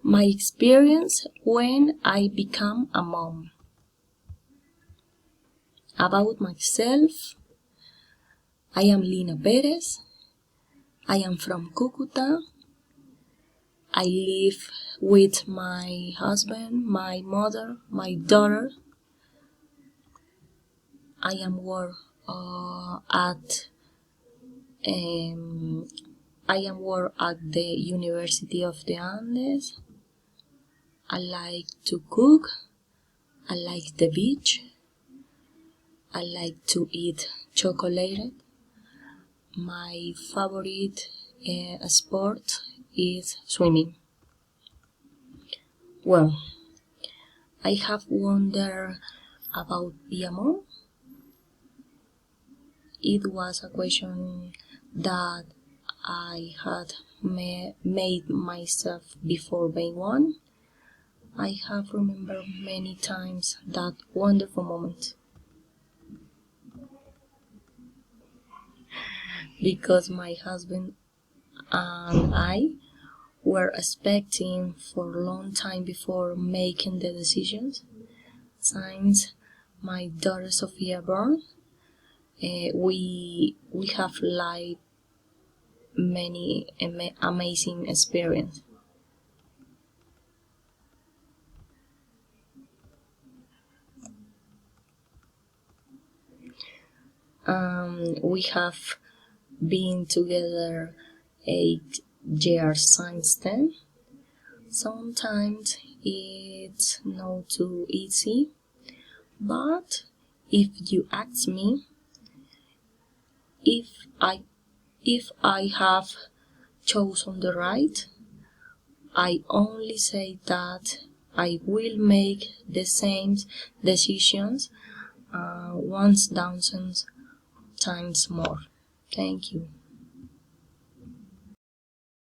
My experience when I become a mom. About myself, I am Lina Perez. I am from Cucuta. I live with my husband, my mother, my daughter. I am work at the University of the Andes. I like to cook. I like the beach. I like to eat chocolate. My favorite sport is swimming. Well, I have wondered about being a mom. It was a question that I had made myself before being one. I have remembered many times that wonderful moment. Because my husband and I were expecting for a long time before making the decisions. Since my daughter Sophia born, we have like many amazing experience. We have been together 8 years since then. Sometimes it's not too easy, but if you ask me if I have chosen the right, I only say that I will make the same decisions 1,000 times more. Thank you.